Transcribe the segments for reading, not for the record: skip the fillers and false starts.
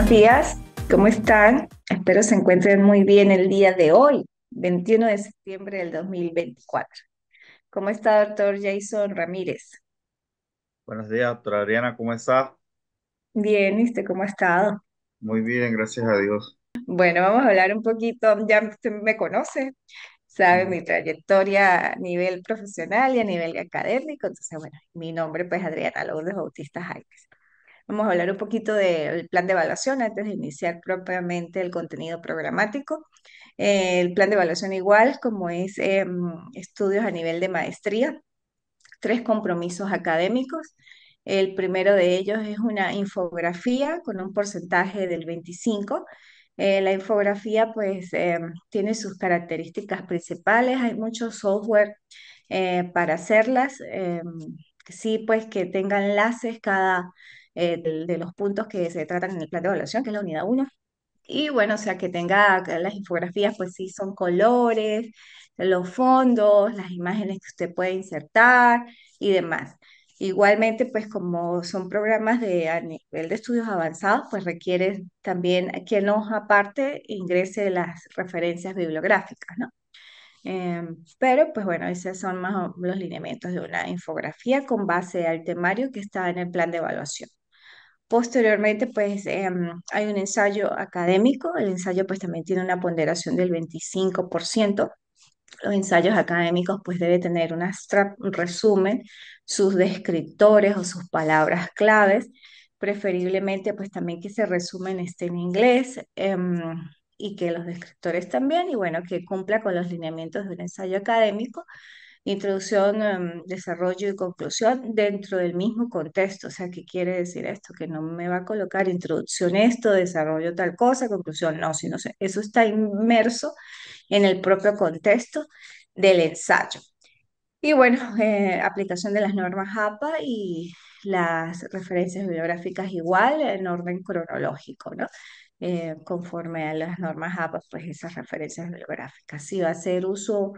Buenos días, ¿cómo están? Espero se encuentren muy bien el día de hoy, 21 de septiembre del 2024. ¿Cómo está, doctor Jason Ramírez? Buenos días, doctora Adriana, ¿cómo está? Bien, ¿y usted cómo ha estado? Muy bien, gracias a Dios. Bueno, vamos a hablar un poquito, ya usted me conoce, sabe Ujú. mi trayectoria a nivel profesional y a nivel académico, entonces, bueno, mi nombre pues Adriana Lourdes Bautista Jaimes. Vamos a hablar un poquito del plan de evaluación antes de iniciar propiamente el contenido programático. El plan de evaluación igual como es estudios a nivel de maestría, tres compromisos académicos. El primero de ellos es una infografía con un porcentaje del 25. La infografía pues tiene sus características principales, hay mucho software para hacerlas. Sí, pues que tenga enlaces cada de los puntos que se tratan en el plan de evaluación, que es la unidad uno. Y bueno, o sea, que tenga que las infografías, pues sí, son colores, los fondos, las imágenes que usted puede insertar y demás. Igualmente, pues como son programas de a nivel de estudios avanzados, pues requiere también que nos aparte ingrese las referencias bibliográficas, ¿no? Pero pues bueno, esos son más los lineamientos de una infografía con base al temario que está en el plan de evaluación. Posteriormente, pues hay un ensayo académico. El ensayo pues también tiene una ponderación del 25%. Los ensayos académicos pues debe tener un abstract, un resumen, sus descriptores o sus palabras claves, preferiblemente pues también que ese resumen esté en inglés y que los descriptores también, y bueno, que cumpla con los lineamientos de un ensayo académico. Introducción, desarrollo y conclusión dentro del mismo contexto. O sea, ¿qué quiere decir esto? Que no me va a colocar introducción esto, desarrollo tal cosa, conclusión no, sino eso está inmerso en el propio contexto del ensayo. Y bueno, aplicación de las normas APA y las referencias bibliográficas igual en orden cronológico, ¿no? Conforme a las normas APA, pues esas referencias bibliográficas. Si va a hacer uso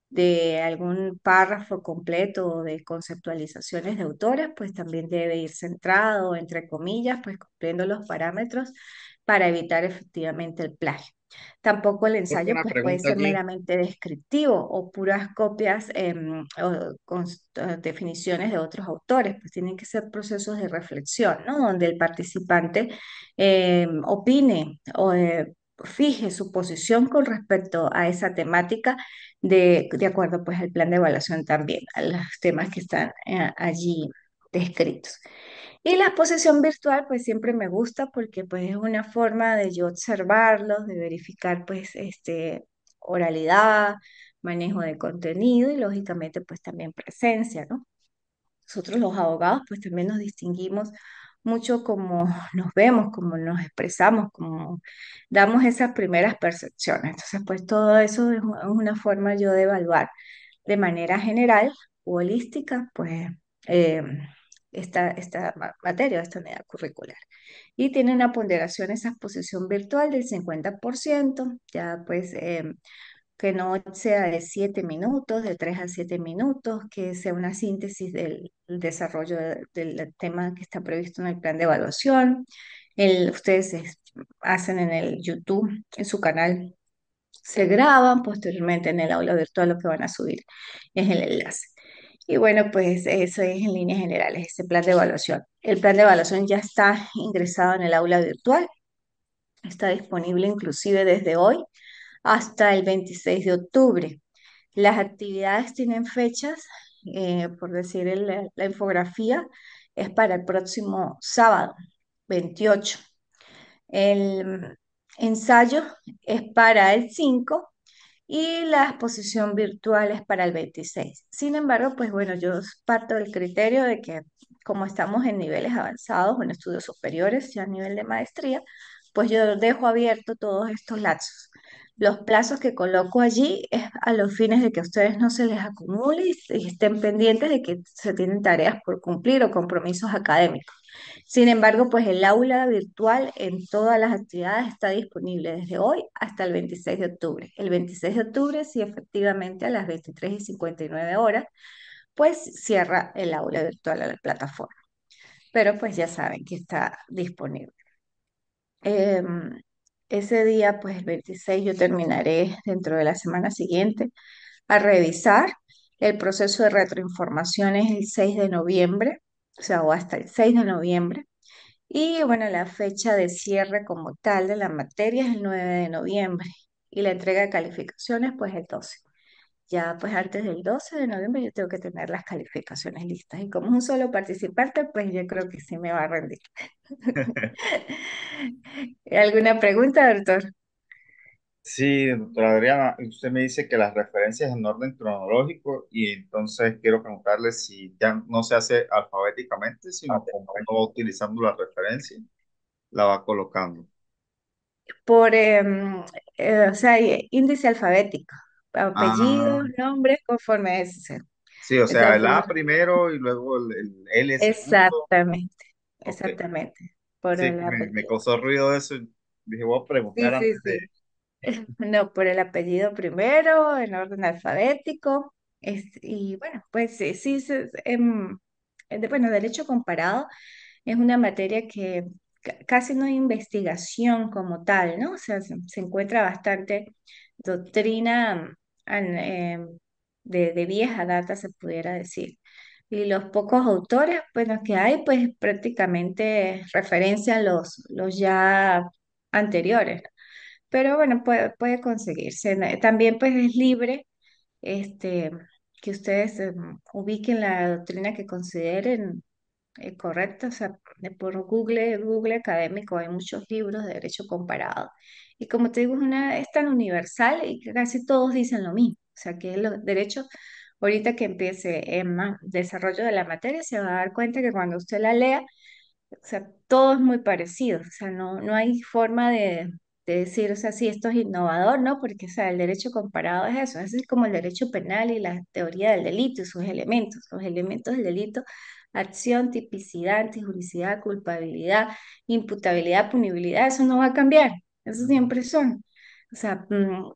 de algún párrafo completo o de conceptualizaciones de autores, pues también debe ir centrado, entre comillas, pues cumpliendo los parámetros para evitar efectivamente el plagio. Tampoco el ensayo Una pues, puede pregunta ser aquí. meramente descriptivo o puras copias o con definiciones de otros autores, pues tienen que ser procesos de reflexión, ¿no? Donde el participante opine o fije su posición con respecto a esa temática de acuerdo pues al plan de evaluación también, a los temas que están allí descritos. Y la exposición virtual, pues siempre me gusta porque pues es una forma de yo observarlos, de verificar pues oralidad, manejo de contenido y lógicamente pues también presencia, ¿no? Nosotros los abogados pues también nos distinguimos mucho como nos vemos, como nos expresamos, como damos esas primeras percepciones. Entonces pues todo eso es una forma yo de evaluar de manera general o holística pues eh, esta materia, esta unidad curricular. Y tiene una ponderación esa exposición virtual del 50%, ya pues que no sea de 7 minutos, de 3 a 7 minutos, que sea una síntesis del desarrollo del tema que está previsto en el plan de evaluación. Ustedes hacen en el YouTube, en su canal, se graban, posteriormente en el aula virtual lo que van a subir es el enlace. Y bueno, pues eso es en líneas generales, ese plan de evaluación. El plan de evaluación ya está ingresado en el aula virtual, está disponible inclusive desde hoy hasta el 26 de octubre. Las actividades tienen fechas, por decir la infografía, es para el próximo sábado, 28. El ensayo es para el 5 y la exposición virtual es para el 26. Sin embargo, pues bueno, yo parto del criterio de que como estamos en niveles avanzados o en estudios superiores, ya a nivel de maestría, pues yo dejo abierto todos estos lapsos. Los plazos que coloco allí es a los fines de que a ustedes no se les acumule y estén pendientes de que se tienen tareas por cumplir o compromisos académicos. Sin embargo, pues el aula virtual en todas las actividades está disponible desde hoy hasta el 26 de octubre. El 26 de octubre, sí, efectivamente, a las 23:59 pues cierra el aula virtual a la plataforma. Pero pues ya saben que está disponible. Em, Ese día, pues el 26, yo terminaré dentro de la semana siguiente a revisar. El proceso de retroinformación es el 6 de noviembre, o sea, o hasta el 6 de noviembre. Y bueno, la fecha de cierre como tal de la materia es el 9 de noviembre y la entrega de calificaciones pues el 12. Ya pues antes del 12 de noviembre yo tengo que tener las calificaciones listas y como es un solo participante pues yo creo que sí me va a rendir. ¿Alguna pregunta, doctor? Sí, doctora Adriana, usted me dice que las referencias en orden cronológico y entonces quiero preguntarle si ya no se hace alfabéticamente, sino como uno va utilizando la referencia, la va colocando. Por, o sea, índice alfabético, Ah, apellidos, nombres, conforme ese. sí, o sea, el Entonces, A primero y luego el L segundo. exactamente, Ok. exactamente, por Sí, el que me apellido. causó ruido eso. Dije, voy a Sí, preguntar sí, antes de... sí. No, por el apellido primero, en orden alfabético. Y bueno, pues sí, sí, bueno, derecho comparado es una materia que casi no hay investigación como tal, ¿no? O sea, se encuentra bastante doctrina de vieja data, se pudiera decir. Y los pocos autores, bueno, que hay, pues prácticamente referencian los ya anteriores. Pero bueno, puede conseguirse. También pues es libre este, que ustedes ubiquen la doctrina que consideren correcta. O sea, por Google académico hay muchos libros de derecho comparado. Y como te digo, es tan universal y que casi todos dicen lo mismo. O sea, que los derechos, ahorita que empiece en desarrollo de la materia, se va a dar cuenta que cuando usted la lea, o sea, todo es muy parecido, o sea, no hay forma de decir, o sea, sí, esto es innovador, ¿no? Porque, o sea, el derecho comparado es eso, es como el derecho penal y la teoría del delito y sus elementos. Los elementos del delito: acción, tipicidad, antijuricidad, culpabilidad, imputabilidad, punibilidad, eso no va a cambiar, eso Ujú. siempre son. O sea,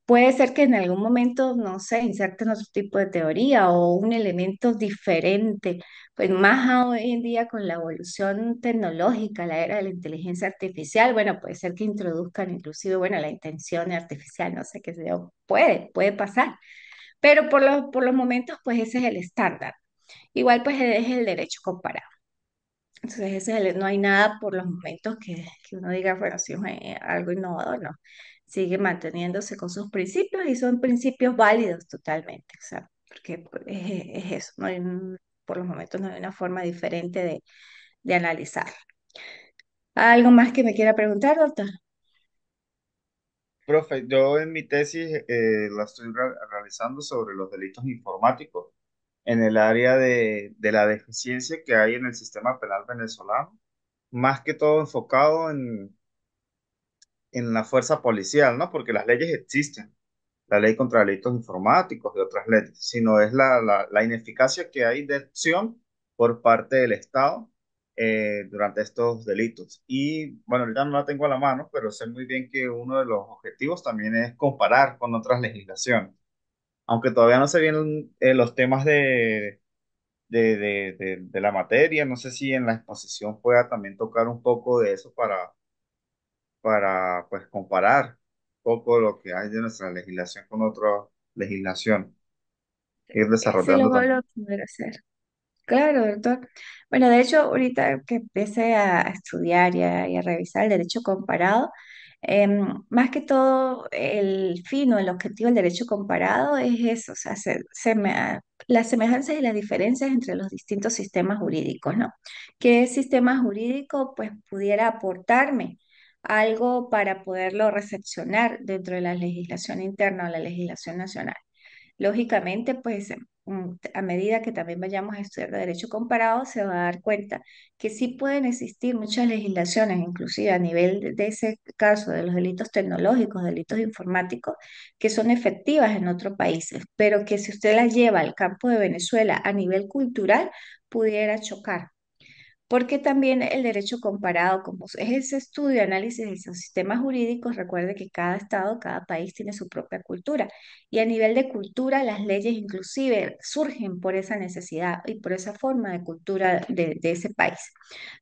puede ser que en algún momento, no sé, inserten otro tipo de teoría o un elemento diferente, pues más hoy en día con la evolución tecnológica, la era de la inteligencia artificial, bueno, puede ser que introduzcan inclusive, bueno, la intención artificial, no sé qué sé yo, puede pasar, pero por los momentos, pues ese es el estándar. Igual, pues es el derecho comparado. Entonces, no hay nada por los momentos que uno diga, bueno, si es algo innovador, no. Sigue manteniéndose con sus principios y son principios válidos totalmente. O sea, porque pues, es eso, no hay por los momentos no hay una forma diferente de analizar. ¿Algo más que me quiera preguntar, doctor? Profe, yo en mi tesis la estoy realizando sobre los delitos informáticos en el área de la deficiencia que hay en el sistema penal venezolano, más que todo enfocado en la fuerza policial, ¿no? Porque las leyes existen, la ley contra delitos informáticos y otras leyes, sino es la ineficacia que hay de acción por parte del Estado durante estos delitos. Y bueno, ahorita no la tengo a la mano, pero sé muy bien que uno de los objetivos también es comparar con otras legislaciones. Aunque todavía no se vienen los temas de la materia, no sé si en la exposición pueda también tocar un poco de eso para pues comparar un poco lo que hay de nuestra legislación con otra legislación, ir Sí, lo desarrollando vuelvo a también. poder hacer. Claro, doctor. Bueno, de hecho, ahorita que empecé a estudiar y a revisar el derecho comparado, más que todo el fin o el objetivo del derecho comparado es eso, o sea, las semejanzas y las diferencias entre los distintos sistemas jurídicos, ¿no? ¿Qué sistema jurídico pues pudiera aportarme algo para poderlo recepcionar dentro de la legislación interna o la legislación nacional? Lógicamente, pues a medida que también vayamos a estudiar de derecho comparado, se va a dar cuenta que sí pueden existir muchas legislaciones, inclusive a nivel de ese caso de los delitos tecnológicos, delitos informáticos, que son efectivas en otros países, pero que si usted las lleva al campo de Venezuela a nivel cultural, pudiera chocar. porque también el derecho comparado, como es ese estudio y análisis de esos sistemas jurídicos, recuerde que cada estado, cada país tiene su propia cultura. Y a nivel de cultura, las leyes inclusive surgen por esa necesidad y por esa forma de cultura de ese país.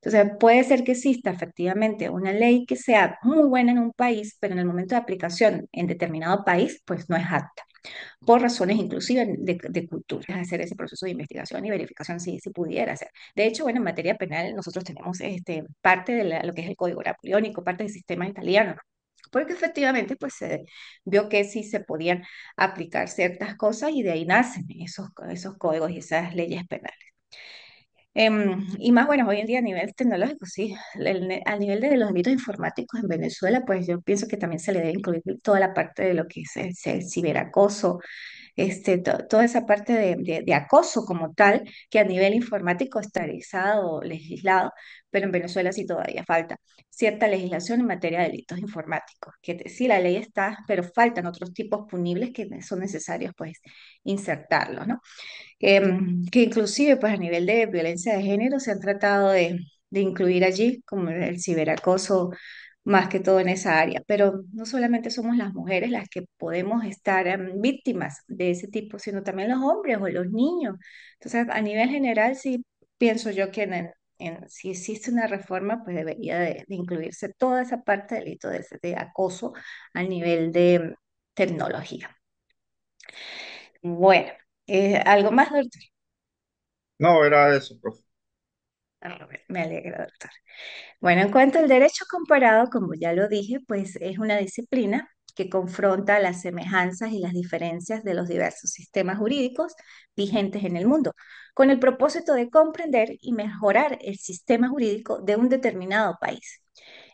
Entonces, puede ser que exista efectivamente una ley que sea muy buena en un país, pero en el momento de aplicación en determinado país, pues no es apta por razones inclusive de cultura, hacer ese proceso de investigación y verificación si pudiera hacer. De hecho, bueno, en materia penal nosotros tenemos parte de lo que es el código napoleónico, parte del sistema italiano, ¿no? Porque efectivamente pues se vio que sí se podían aplicar ciertas cosas y de ahí nacen esos códigos y esas leyes penales. Y más bueno, hoy en día a nivel tecnológico, sí, a nivel de los delitos informáticos en Venezuela, pues yo pienso que también se le debe incluir toda la parte de lo que es el ciberacoso, toda esa parte de acoso como tal, que a nivel informático está realizado, legislado, pero en Venezuela sí todavía falta cierta legislación en materia de delitos informáticos, sí la ley está, pero faltan otros tipos punibles que son necesarios pues insertarlos, ¿no? Que inclusive pues a nivel de violencia de género se han tratado de incluir allí, como el ciberacoso, más que todo en esa área. Pero no solamente somos las mujeres las que podemos estar víctimas de ese tipo, sino también los hombres o los niños. Entonces, a nivel general, sí pienso yo que si existe una reforma, pues debería de incluirse toda esa parte del delito de acoso a nivel de tecnología. Bueno, ¿algo más, doctor? No, era eso, profe. Ah, bueno, me alegra, doctor. Bueno, en cuanto al derecho comparado, como ya lo dije, pues es una disciplina que confronta las semejanzas y las diferencias de los diversos sistemas jurídicos vigentes en el mundo, con el propósito de comprender y mejorar el sistema jurídico de un determinado país.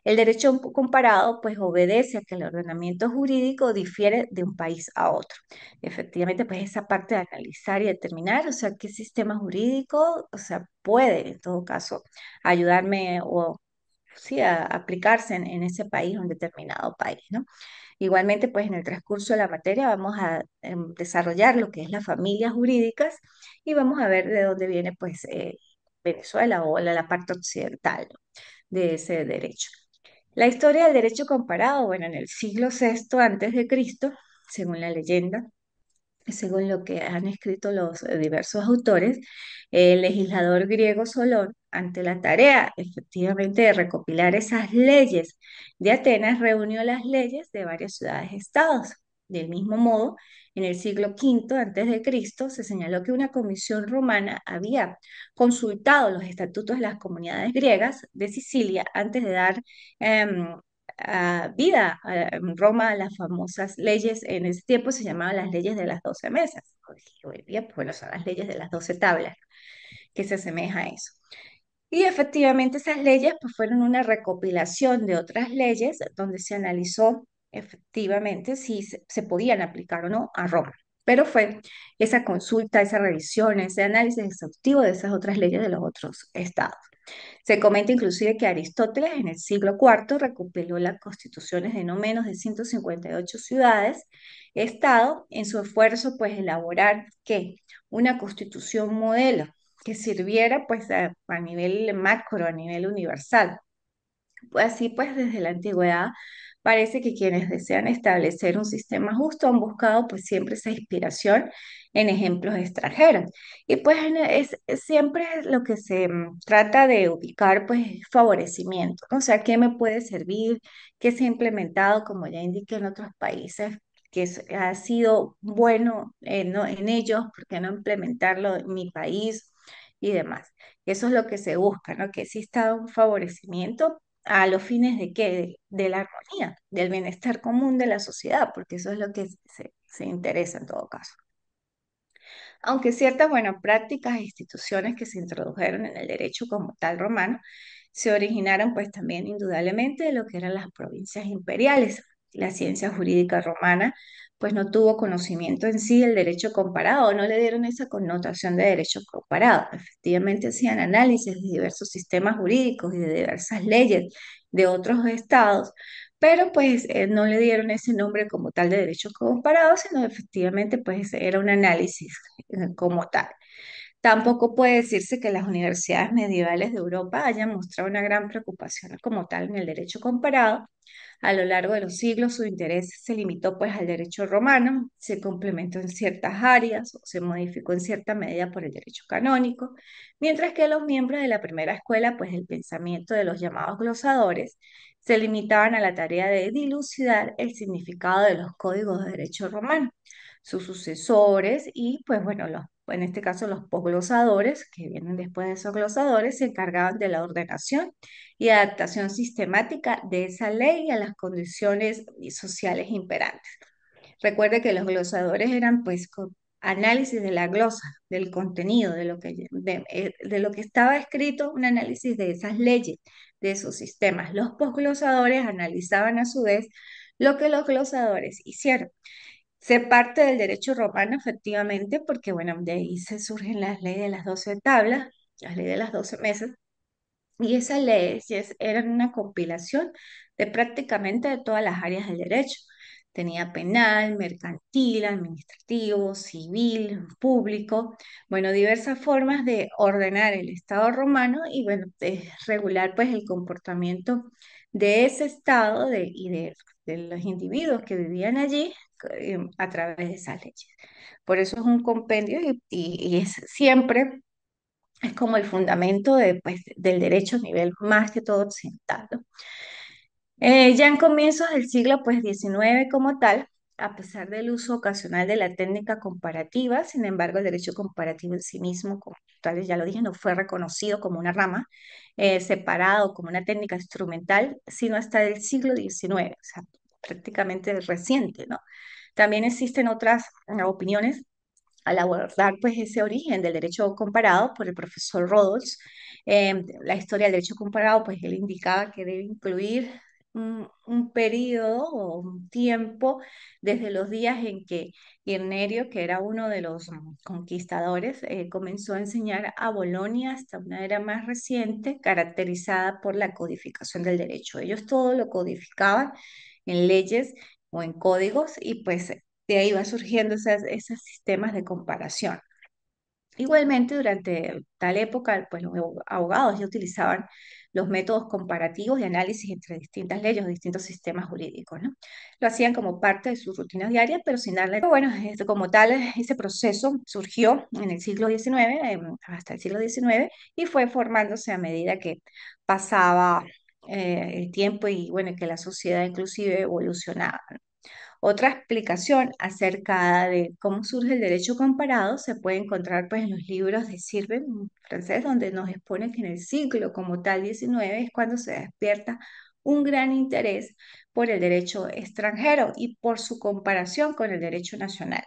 El derecho comparado pues obedece a que el ordenamiento jurídico difiere de un país a otro. Efectivamente, pues esa parte de analizar y determinar, o sea, qué sistema jurídico, o sea, puede en todo caso ayudarme o sí, a aplicarse en ese país o en determinado país, ¿no? Igualmente, pues en el transcurso de la materia vamos a desarrollar lo que es las familias jurídicas y vamos a ver de dónde viene pues Venezuela o la parte occidental, ¿no?, de ese derecho. La historia del derecho comparado, bueno, en el siglo sexto antes de Cristo, según la leyenda, según lo que han escrito los diversos autores, el legislador griego Solón, ante la tarea efectivamente de recopilar esas leyes de Atenas, reunió las leyes de varias ciudades-estados. Del mismo modo, en el siglo quinto antes de Cristo se señaló que una comisión romana había consultado los estatutos de las comunidades griegas de Sicilia antes de dar em, vida en Roma a las famosas leyes, en ese tiempo se llamaban las leyes de las 12 mesas. Hoy día, pues, bueno, son las leyes de las 12 tablas, que se asemeja a eso. Y efectivamente esas leyes pues, fueron una recopilación de otras leyes donde se analizó efectivamente si se podían aplicar o no a Roma. Pero fue esa consulta, esa revisión, ese análisis exhaustivo de esas otras leyes de los otros estados. Se comenta inclusive que Aristóteles en el siglo cuarto recopiló las constituciones de no menos de 158 ciudades, estado, en su esfuerzo pues elaborar ¿qué? Una constitución modelo que sirviera pues a nivel macro, a nivel universal. Así pues, desde la antigüedad parece que quienes desean establecer un sistema justo han buscado pues siempre esa inspiración en ejemplos extranjeros. Y pues es siempre lo que se trata de ubicar pues favorecimiento, ¿no? O sea, ¿qué me puede servir? ¿Qué se ha implementado, como ya indiqué en otros países? Ha sido bueno no, en ellos, ¿por qué no implementarlo en mi país y demás? Eso es lo que se busca, ¿no? Que exista un favorecimiento a los fines de qué, de la armonía, del bienestar común de la sociedad, porque eso es lo que se interesa en todo caso. Aunque ciertas buenas prácticas e instituciones que se introdujeron en el derecho como tal romano se originaron pues también indudablemente de lo que eran las provincias imperiales. La ciencia jurídica romana pues no tuvo conocimiento en sí del derecho comparado, no le dieron esa connotación de derecho comparado. Efectivamente hacían análisis de diversos sistemas jurídicos y de diversas leyes de otros estados, pero pues no le dieron ese nombre como tal de derecho comparado, sino efectivamente pues era un análisis como tal. Tampoco puede decirse que las universidades medievales de Europa hayan mostrado una gran preocupación como tal en el derecho comparado. A lo largo de los siglos, su interés se limitó pues al derecho romano, se complementó en ciertas áreas o se modificó en cierta medida por el derecho canónico, mientras que los miembros de la primera escuela, pues el pensamiento de los llamados glosadores, se limitaban a la tarea de dilucidar el significado de los códigos de derecho romano. Sus sucesores y, pues bueno, en este caso los posglosadores, que vienen después de esos glosadores, se encargaban de la ordenación y adaptación sistemática de esa ley a las condiciones sociales imperantes. Recuerde que los glosadores eran pues análisis de la glosa, del contenido, de lo que estaba escrito, un análisis de esas leyes, de esos sistemas. Los posglosadores analizaban a su vez lo que los glosadores hicieron. Se parte del derecho romano, efectivamente, porque bueno, de ahí se surgen las leyes de las 12 tablas, las leyes de las 12 mesas, y esas leyes eran una compilación de prácticamente de todas las áreas del derecho. Tenía penal, mercantil, administrativo, civil, público, bueno, diversas formas de ordenar el Estado romano y bueno, de regular pues el comportamiento de ese Estado de los individuos que vivían allí a través de esas leyes. Por eso es un compendio y es siempre es como el fundamento pues, del derecho a nivel más que todo occidental, ¿no? Ya en comienzos del siglo pues, XIX como tal, a pesar del uso ocasional de la técnica comparativa, sin embargo, el derecho comparativo en sí mismo, como tal, ya lo dije, no fue reconocido como una rama, separado como una técnica instrumental, sino hasta el siglo XIX, o sea, prácticamente reciente, ¿no? También existen otras opiniones al abordar pues ese origen del derecho comparado por el profesor Rodos. La historia del derecho comparado, pues él indicaba que debe incluir un periodo o un tiempo desde los días en que Irnerio, que era uno de los conquistadores, comenzó a enseñar a Bolonia hasta una era más reciente, caracterizada por la codificación del derecho. Ellos todo lo codificaban en leyes o en códigos y pues de ahí van surgiendo esos sistemas de comparación. Igualmente, durante tal época, pues los abogados ya utilizaban los métodos comparativos de análisis entre distintas leyes o distintos sistemas jurídicos, ¿no? Lo hacían como parte de sus rutinas diarias, pero sin darle... Bueno, como tal, ese proceso surgió en el siglo XIX, hasta el siglo XIX, y fue formándose a medida que pasaba el tiempo y, bueno, que la sociedad inclusive evolucionaba. Otra explicación acerca de cómo surge el derecho comparado se puede encontrar pues, en los libros de Sirven, un francés, donde nos expone que en el siglo como tal XIX es cuando se despierta un gran interés por el derecho extranjero y por su comparación con el derecho nacional.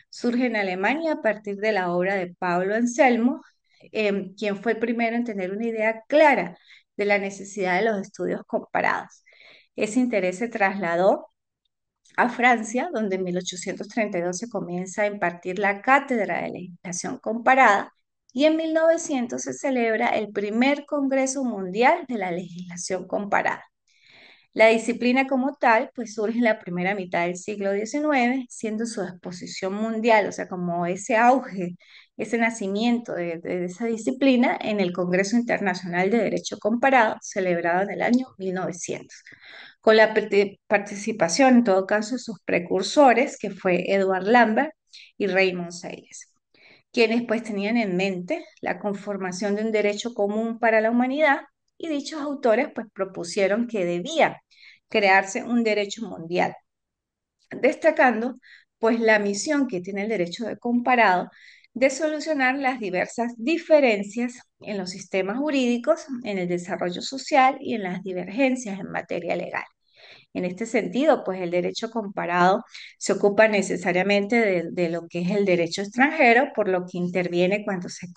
Surge en Alemania a partir de la obra de Pablo Anselmo, quien fue el primero en tener una idea clara de la necesidad de los estudios comparados. Ese interés se trasladó a Francia, donde en 1832 se comienza a impartir la cátedra de legislación comparada y en 1900 se celebra el primer Congreso Mundial de la Legislación Comparada. La disciplina como tal, pues surge en la primera mitad del siglo XIX, siendo su exposición mundial, o sea, como ese auge, ese nacimiento de esa disciplina en el Congreso Internacional de Derecho Comparado, celebrado en el año 1900, con la participación, en todo caso, de sus precursores, que fue Edward Lambert y Raymond Sayles, quienes pues tenían en mente la conformación de un derecho común para la humanidad y dichos autores pues propusieron que debía crearse un derecho mundial, destacando pues la misión que tiene el derecho de comparado de solucionar las diversas diferencias en los sistemas jurídicos, en el desarrollo social y en las divergencias en materia legal. En este sentido, pues el derecho comparado se ocupa necesariamente de lo que es el derecho extranjero, por lo que interviene cuando se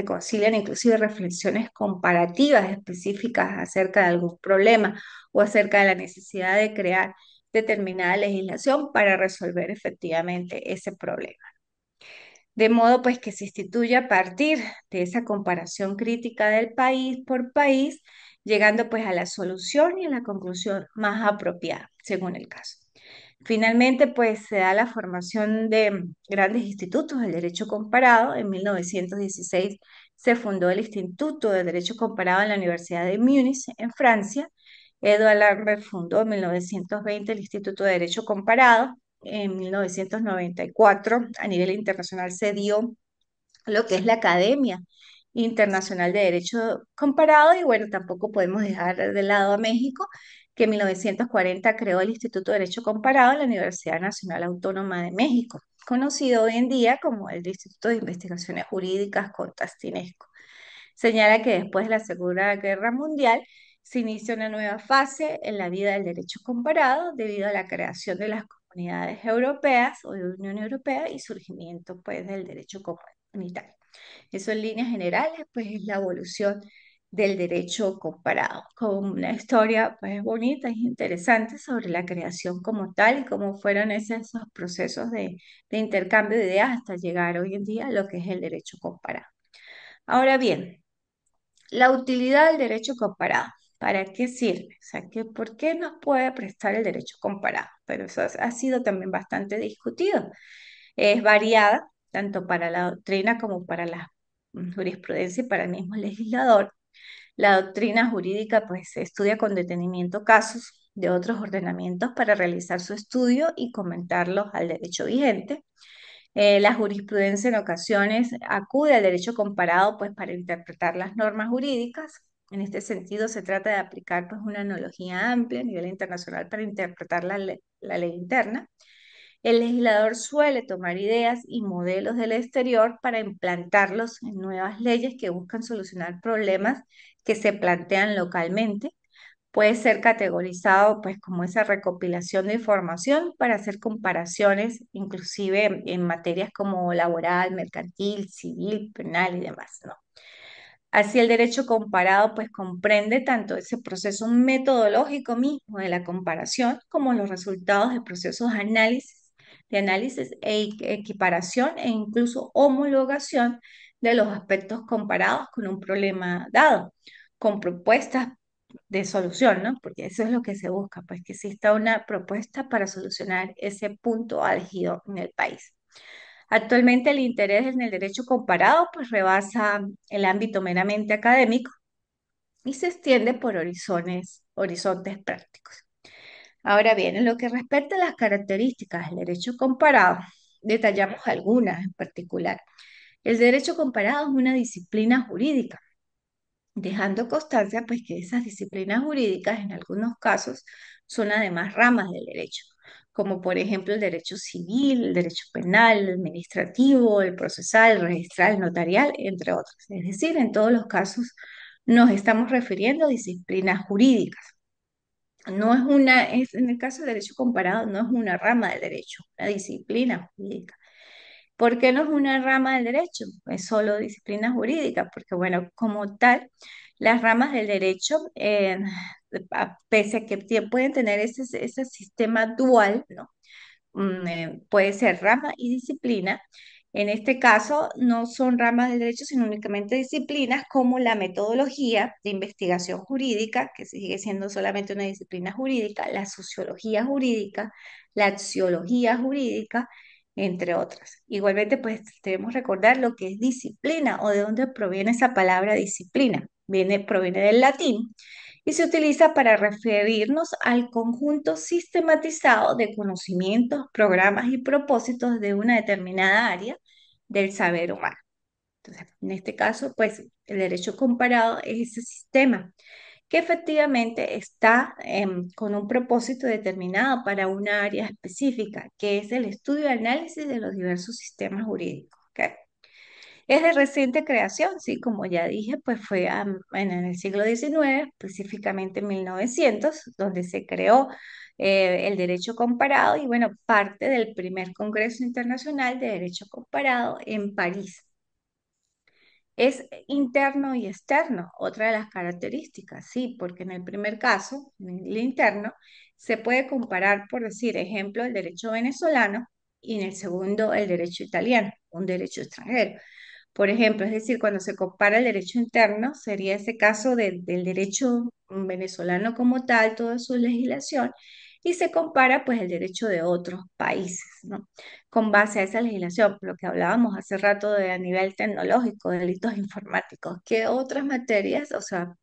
concilian inclusive reflexiones comparativas específicas acerca de algún problema o acerca de la necesidad de crear determinada legislación para resolver efectivamente ese problema. De modo pues que se instituye a partir de esa comparación crítica del país por país, llegando pues a la solución y a la conclusión más apropiada, según el caso. Finalmente, pues se da la formación de grandes institutos del derecho comparado. En 1916 se fundó el Instituto de Derecho Comparado en la Universidad de Múnich, en Francia. Edward Lambert fundó en 1920 el Instituto de Derecho Comparado. En 1994, a nivel internacional, se dio lo que es la Academia Internacional de Derecho Comparado, y bueno, tampoco podemos dejar de lado a México, que en 1940 creó el Instituto de Derecho Comparado en la Universidad Nacional Autónoma de México, conocido hoy en día como el Instituto de Investigaciones Jurídicas Contas Tinesco. Señala que después de la Segunda Guerra Mundial se inicia una nueva fase en la vida del derecho comparado debido a la creación de las comunidades europeas o de la Unión Europea y surgimiento pues del derecho comunitario. Eso en líneas generales, pues es la evolución del derecho comparado, con una historia pues bonita y interesante sobre la creación como tal y cómo fueron esos procesos de intercambio de ideas hasta llegar hoy en día a lo que es el derecho comparado. Ahora bien, la utilidad del derecho comparado. ¿Para qué sirve? O sea, ¿por qué nos puede prestar el derecho comparado? Pero eso ha sido también bastante discutido. Es variada, tanto para la doctrina como para la jurisprudencia y para el mismo legislador. La doctrina jurídica pues estudia con detenimiento casos de otros ordenamientos para realizar su estudio y comentarlos al derecho vigente. La jurisprudencia en ocasiones acude al derecho comparado pues para interpretar las normas jurídicas. En este sentido se trata de aplicar pues una analogía amplia a nivel internacional para interpretar la ley interna. El legislador suele tomar ideas y modelos del exterior para implantarlos en nuevas leyes que buscan solucionar problemas que se plantean localmente. Puede ser categorizado pues como esa recopilación de información para hacer comparaciones, inclusive en materias como laboral, mercantil, civil, penal y demás, ¿no? Así el derecho comparado pues comprende tanto ese proceso metodológico mismo de la comparación como los resultados de procesos de análisis equiparación e incluso homologación de los aspectos comparados con un problema dado, con propuestas de solución, ¿no? Porque eso es lo que se busca, pues que exista una propuesta para solucionar ese punto álgido en el país. Actualmente el interés en el derecho comparado pues rebasa el ámbito meramente académico y se extiende por horizontes prácticos. Ahora bien, en lo que respecta a las características del derecho comparado, detallamos algunas en particular. El derecho comparado es una disciplina jurídica, dejando constancia pues que esas disciplinas jurídicas en algunos casos son además ramas del derecho, como por ejemplo el derecho civil, el derecho penal, el administrativo, el procesal, el registral, el notarial, entre otros. Es decir, en todos los casos nos estamos refiriendo a disciplinas jurídicas. No es en el caso del derecho comparado, no es una rama del derecho, una disciplina jurídica. ¿Por qué no es una rama del derecho? Es solo disciplina jurídica, porque bueno, como tal, las ramas del derecho, pese a que pueden tener ese sistema dual, ¿no? Puede ser rama y disciplina. En este caso, no son ramas del derecho, sino únicamente disciplinas como la metodología de investigación jurídica, que sigue siendo solamente una disciplina jurídica, la sociología jurídica, la axiología jurídica, entre otras. Igualmente, pues debemos recordar lo que es disciplina o de dónde proviene esa palabra disciplina. Proviene del latín y se utiliza para referirnos al conjunto sistematizado de conocimientos, programas y propósitos de una determinada área del saber humano. Entonces, en este caso, pues el derecho comparado es ese sistema que efectivamente está con un propósito determinado para una área específica, que es el estudio y análisis de los diversos sistemas jurídicos. ¿Ok? Es de reciente creación, sí, como ya dije, pues fue en el siglo XIX, específicamente en 1900, donde se creó el derecho comparado y bueno, parte del primer Congreso Internacional de Derecho Comparado en París. Es interno y externo, otra de las características, sí, porque en el primer caso, en el interno, se puede comparar, por decir, ejemplo, el derecho venezolano y en el segundo el derecho italiano, un derecho extranjero. Por ejemplo, es decir, cuando se compara el derecho interno, sería ese caso del derecho venezolano como tal, toda su legislación, y se compara pues el derecho de otros países, ¿no? Con base a esa legislación, lo que hablábamos hace rato de a nivel tecnológico, delitos informáticos, ¿qué otras materias, o sea,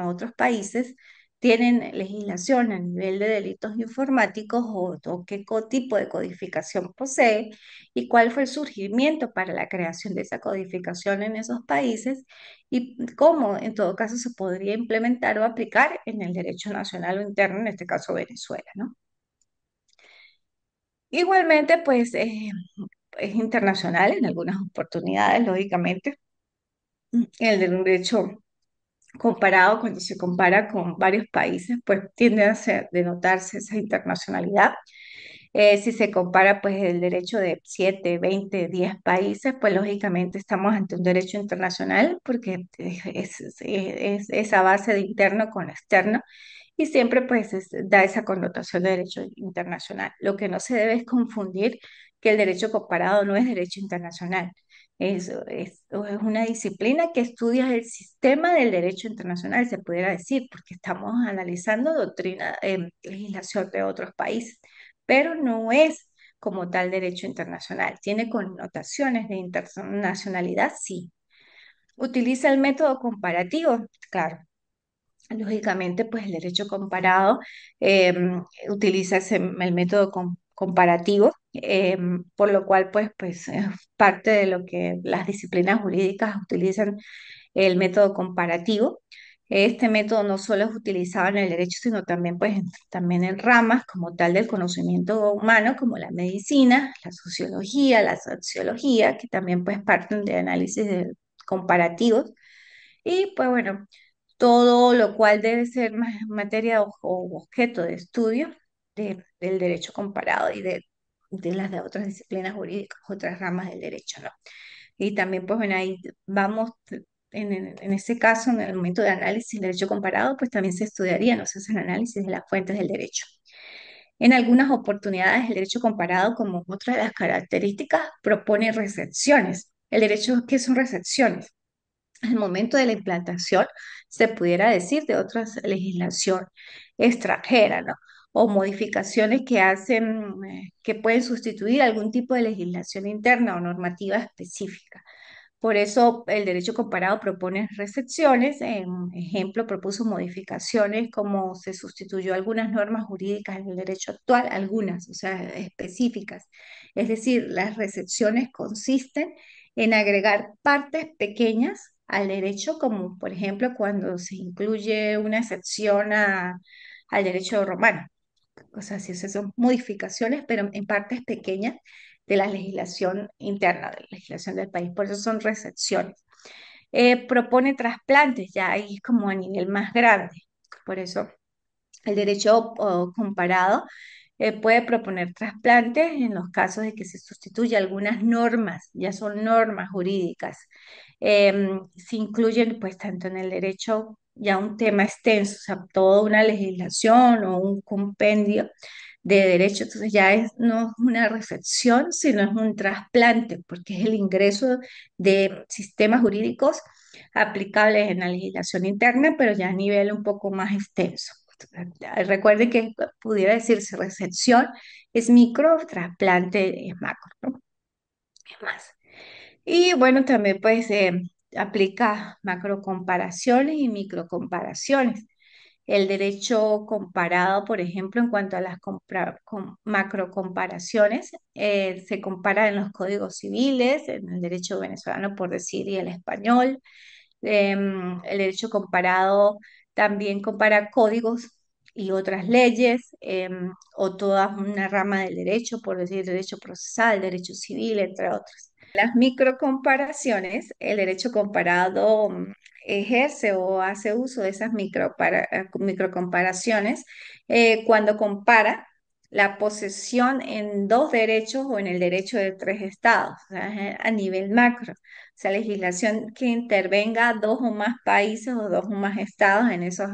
otros países tienen legislación a nivel de delitos informáticos o qué tipo de codificación posee y cuál fue el surgimiento para la creación de esa codificación en esos países y cómo en todo caso se podría implementar o aplicar en el derecho nacional o interno, en este caso Venezuela, ¿no? Igualmente, pues es internacional en algunas oportunidades, lógicamente. El derecho comparado, cuando se compara con varios países, pues tiende a denotarse esa internacionalidad. Si se compara pues el derecho de 7, 20, 10 países, pues lógicamente estamos ante un derecho internacional porque es esa base de interno con externo y siempre pues da esa connotación de derecho internacional. Lo que no se debe es confundir que el derecho comparado no es derecho internacional. Es una disciplina que estudia el sistema del derecho internacional, se pudiera decir, porque estamos analizando doctrina, legislación de otros países, pero no es como tal derecho internacional. Tiene connotaciones de internacionalidad, sí. Utiliza el método comparativo, claro. Lógicamente, pues el derecho comparado eh, utiliza el método comparativo, por lo cual pues es parte de lo que las disciplinas jurídicas utilizan el método comparativo. Este método no solo es utilizado en el derecho, sino también, pues, también en ramas como tal del conocimiento humano, como la medicina, la sociología, la sociología, que también pues parten de análisis comparativos. Y pues bueno, todo lo cual debe ser materia o objeto de estudio del derecho comparado y de las de otras disciplinas jurídicas, otras ramas del derecho, ¿no? Y también, pues bueno, ahí vamos, en ese caso, en el momento de análisis del derecho comparado, pues también se estudiaría, no se hace el análisis de las fuentes del derecho. En algunas oportunidades, el derecho comparado, como otra de las características, propone recepciones. El derecho, ¿qué son recepciones? Al momento de la implantación, se pudiera decir, de otra legislación extranjera, ¿no? O modificaciones que hacen, que pueden sustituir algún tipo de legislación interna o normativa específica. Por eso el derecho comparado propone recepciones, ejemplo, propuso modificaciones como se sustituyó algunas normas jurídicas en el derecho actual, algunas, o sea, específicas. Es decir, las recepciones consisten en agregar partes pequeñas al derecho, como por ejemplo cuando se incluye una excepción al derecho romano. O sea, sí, esas son modificaciones, pero en partes pequeñas de la legislación interna, de la legislación del país. Por eso son recepciones. Propone trasplantes, ya ahí como a nivel más grande. Por eso el derecho comparado puede proponer trasplantes en los casos de que se sustituya algunas normas, ya son normas jurídicas. Se incluyen pues tanto en el derecho ya un tema extenso, o sea, toda una legislación o un compendio de derecho, entonces ya no es una recepción, sino es un trasplante, porque es el ingreso de sistemas jurídicos aplicables en la legislación interna, pero ya a nivel un poco más extenso. Recuerden que pudiera decirse recepción es micro, trasplante es macro, ¿no? Es más. Y bueno, también pues aplica macro comparaciones y micro comparaciones. El derecho comparado, por ejemplo, en cuanto a las macro comparaciones, se compara en los códigos civiles, en el derecho venezolano, por decir, y el español. El derecho comparado también compara códigos y otras leyes, o toda una rama del derecho, por decir, derecho procesal, derecho civil, entre otros. Las microcomparaciones, el derecho comparado ejerce o hace uso de esas microcomparaciones cuando compara la posesión en dos derechos o en el derecho de tres estados, o sea, a nivel macro. O sea, legislación que intervenga dos o más países o dos o más estados en esos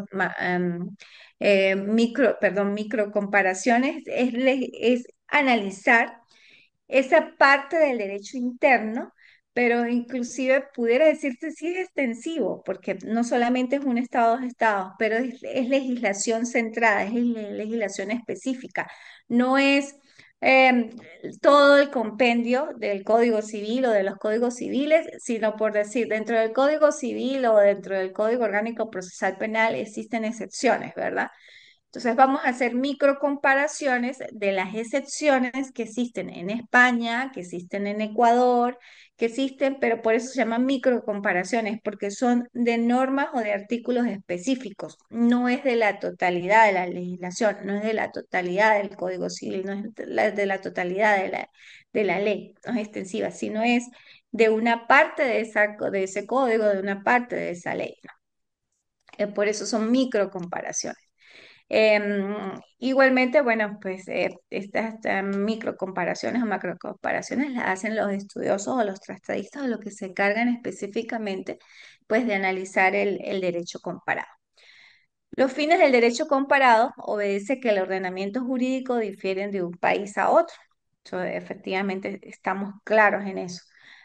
microcomparaciones es analizar esa parte del derecho interno pero inclusive pudiera decirse sí es extensivo, porque no solamente es un estado de estados, pero es legislación centrada, es legislación específica, no es em, todo el compendio del Código Civil o de los códigos civiles, sino por decir, dentro del Código Civil o dentro del Código Orgánico Procesal Penal existen excepciones, ¿verdad? Entonces vamos a hacer micro comparaciones de las excepciones que existen en España, que existen en Ecuador, que existen, pero por eso se llaman micro comparaciones, porque son de normas o de artículos específicos. No es de la totalidad de la legislación, no es de la totalidad del Código Civil, no es de la totalidad de la ley, no es extensiva, sino es de una parte de de ese código, de una parte de esa ley. Por eso son micro comparaciones. Igualmente, bueno, pues estas micro comparaciones o macro comparaciones las hacen los estudiosos o los tratadistas o los que se encargan específicamente pues de analizar el derecho comparado. Los fines del derecho comparado obedece que el ordenamiento jurídico difieren de un país a otro. Efectivamente, estamos claros en eso.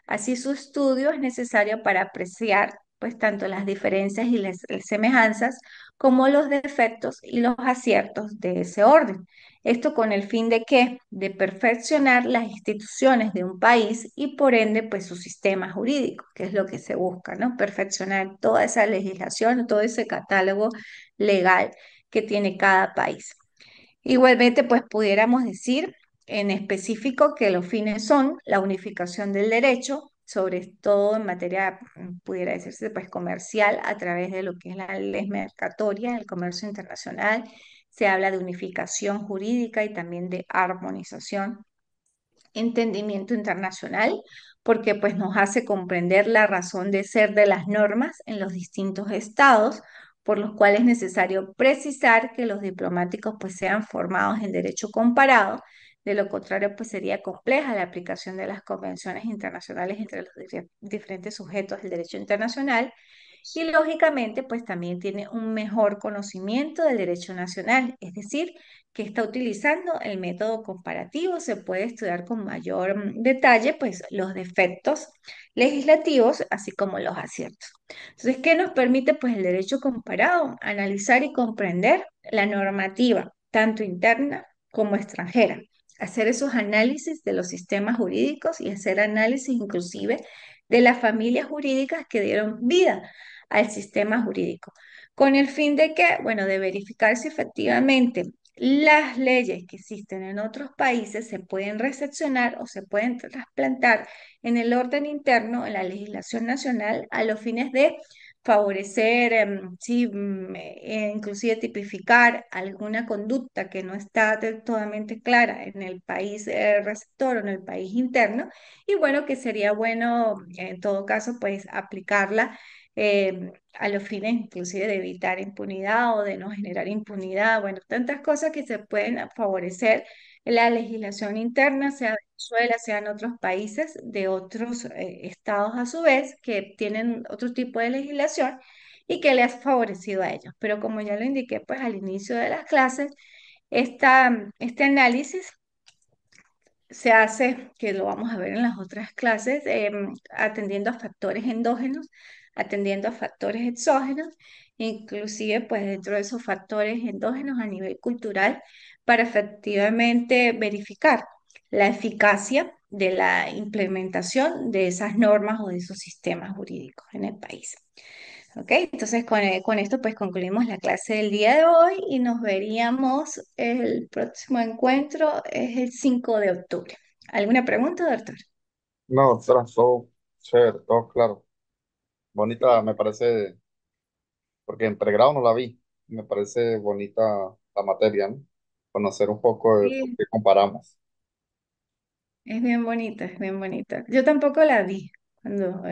Así, su estudio es necesario para apreciar, pues, tanto las diferencias y las semejanzas como los defectos y los aciertos de ese orden. Esto con el fin de qué? De perfeccionar las instituciones de un país y por ende, pues, su sistema jurídico, que es lo que se busca, ¿no? Perfeccionar toda esa legislación, todo ese catálogo legal que tiene cada país. Igualmente, pues pudiéramos decir en específico que los fines son la unificación del derecho, sobre todo en materia, pudiera decirse, pues comercial, a través de lo que es la ley mercatoria, el comercio internacional. Se habla de unificación jurídica y también de armonización, entendimiento internacional, porque pues nos hace comprender la razón de ser de las normas en los distintos estados, por los cuales es necesario precisar que los diplomáticos pues sean formados en derecho comparado. De lo contrario, pues sería compleja la aplicación de las convenciones internacionales entre los diferentes sujetos del derecho internacional y lógicamente, pues también tiene un mejor conocimiento del derecho nacional, es decir, que está utilizando el método comparativo, se puede estudiar con mayor detalle, pues los defectos legislativos, así como los aciertos. Entonces, ¿qué nos permite, pues, el derecho comparado? Analizar y comprender la normativa, tanto interna como extranjera. Hacer esos análisis de los sistemas jurídicos y hacer análisis inclusive de las familias jurídicas que dieron vida al sistema jurídico, con el fin de que, bueno, de verificar si efectivamente las leyes que existen en otros países se pueden recepcionar o se pueden trasplantar en el orden interno, en la legislación nacional, a los fines de favorecer, sí, inclusive tipificar alguna conducta que no está totalmente clara en el país receptor o en el país interno, y bueno, que sería bueno en todo caso, pues aplicarla a los fines inclusive de evitar impunidad o de no generar impunidad, bueno, tantas cosas que se pueden favorecer en la legislación interna, sea de Venezuela, sea en otros países de otros estados a su vez, que tienen otro tipo de legislación y que le ha favorecido a ellos. Pero como ya lo indiqué, pues al inicio de las clases, este análisis se hace, que lo vamos a ver en las otras clases, atendiendo a factores endógenos, atendiendo a factores exógenos, inclusive pues dentro de esos factores endógenos a nivel cultural, para efectivamente verificar la eficacia de la implementación de esas normas o de esos sistemas jurídicos en el país. ¿Ok? Entonces con esto pues concluimos la clase del día de hoy y nos veríamos el próximo encuentro, es el 5 de octubre. ¿Alguna pregunta, doctor? No, tras todo chévere, todo claro. Bonita, me parece, porque en pregrado no la vi. Me parece bonita la materia, ¿no? Conocer un poco de por Sí, qué comparamos. es bien bonita, es bien bonita. Yo tampoco la vi cuando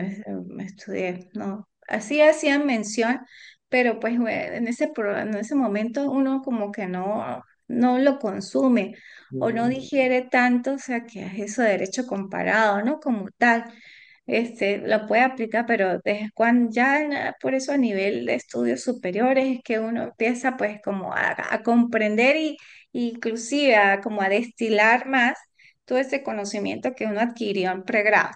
me estudié, no. Así hacían mención, pero pues bueno, en ese momento uno como que no lo consume o no Mm, digiere tanto, o sea, que es eso de derecho comparado, ¿no? Como tal, lo puede aplicar, pero desde cuando ya por eso a nivel de estudios superiores es que uno empieza pues como a comprender y inclusive como a destilar más todo ese conocimiento que uno adquirió en pregrado.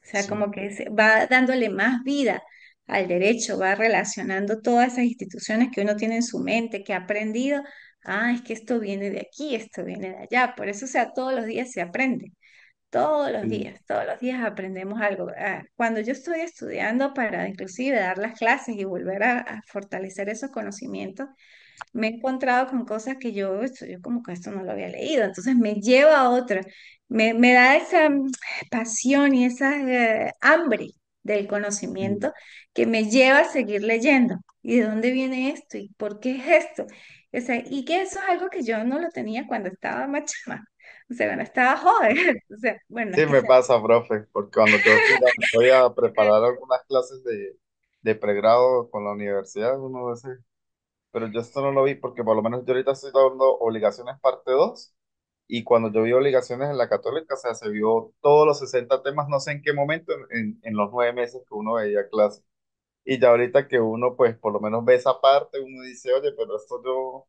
O sea, Sí. como que va dándole más vida al derecho, va relacionando todas esas instituciones que uno tiene en su mente, que ha aprendido. Ah, es que esto viene de aquí, esto viene de allá. Por eso, o sea, todos los días se aprende. Sí. Todos los días aprendemos algo. Cuando yo estoy estudiando para inclusive dar las clases y volver a fortalecer esos conocimientos, me he encontrado con cosas que yo como que esto no lo había leído, entonces me lleva a otra, me da esa pasión y esa hambre del Sí. conocimiento que me lleva a seguir leyendo. ¿Y de dónde viene esto? ¿Y por qué es esto? O sea, y que eso es algo que yo no lo tenía cuando estaba más chama, o sea, cuando estaba joven, o sea, bueno, es Sí, que me sea. pasa, profe, porque cuando yo voy a preparar algunas clases de pregrado con la universidad, uno dice, pero yo esto no lo vi porque por lo menos yo ahorita estoy dando obligaciones parte 2 y cuando yo vi obligaciones en la católica, o sea, se vio todos los 60 temas, no sé en qué momento, en los 9 meses que uno veía clase. Y ya ahorita que uno, pues, por lo menos ve esa parte, uno dice, oye, pero esto yo...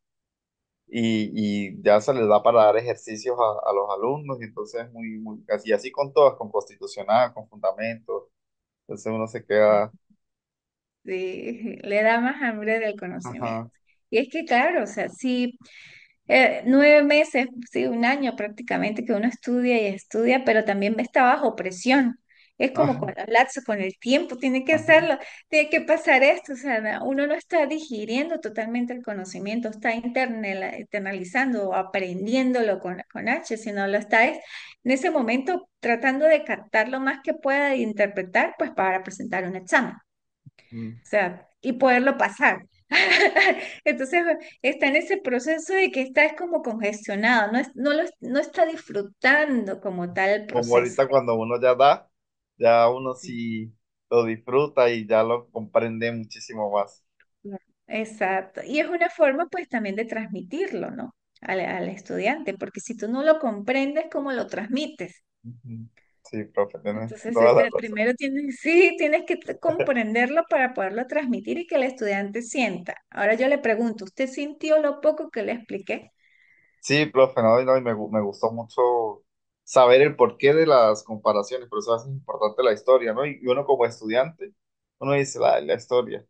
Y ya se les da para dar ejercicios a los alumnos, y entonces así, así con todas, con constitucional, con fundamentos, entonces uno se queda, Sí, le da más hambre del conocimiento. ajá, Y es que, claro, o sea, sí, 9 meses, sí, un año prácticamente que uno estudia y estudia, pero también está bajo presión. Es como con ajá, el lapso, con el tiempo, tiene que ajá, hacerlo, tiene que pasar esto, o sea, uno no está digiriendo totalmente el conocimiento, está internalizando o aprendiéndolo con H, sino lo está en ese momento tratando de captar lo más que pueda e interpretar, pues para presentar un examen. mm, O sea, y poderlo pasar. Entonces está en ese proceso de que está es como congestionado, no está disfrutando como tal el como proceso. ahorita cuando uno ya da, ya uno sí lo disfruta y ya lo comprende muchísimo más. Exacto. Y es una forma pues también de transmitirlo, ¿no? Al estudiante, porque si tú no lo comprendes, ¿cómo lo transmites? Ujú. Sí, profe, tienes Entonces, toda la razón. primero tienes, sí, tienes que comprenderlo para poderlo transmitir y que el estudiante sienta. Ahora yo le pregunto, ¿usted sintió lo poco que le expliqué? Sí, profe, no, y me gustó mucho saber el porqué de las comparaciones, por eso es importante la historia, ¿no? Y uno como estudiante, uno dice la historia,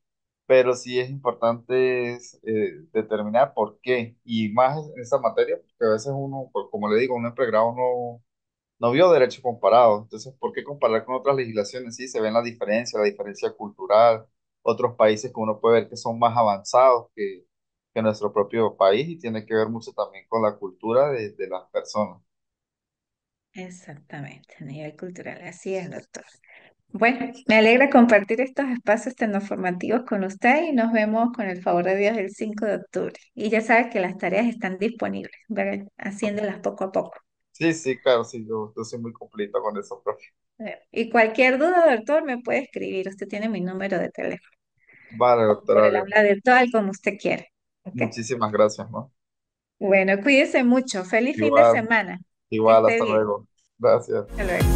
pero sí es importante determinar por qué, y más en esa materia, porque a veces uno, como le digo, uno en pregrado no vio derecho comparado, entonces, ¿por qué comparar con otras legislaciones? Sí, se ven la diferencia cultural, otros países que uno puede ver que son más avanzados que nuestro propio país y tiene que ver mucho también con la cultura de las personas. Exactamente, a nivel cultural, así es, doctor. Bueno, me alegra compartir estos espacios tan formativos con usted y nos vemos con el favor de Dios el 5 de octubre. Y ya sabes que las tareas están disponibles, ¿verdad? Haciéndolas poco a poco. Sí, sí, claro, sí, yo soy muy cumplido con eso, profe. Y cualquier duda, doctor, me puede escribir. Usted tiene mi número de teléfono Vale, o por doctora, el aula virtual, como usted quiera. ¿Ok? muchísimas gracias, ¿no? Bueno, cuídese mucho. Feliz fin de Igual, semana. Que igual, esté hasta bien. luego. Gracias. Hasta luego.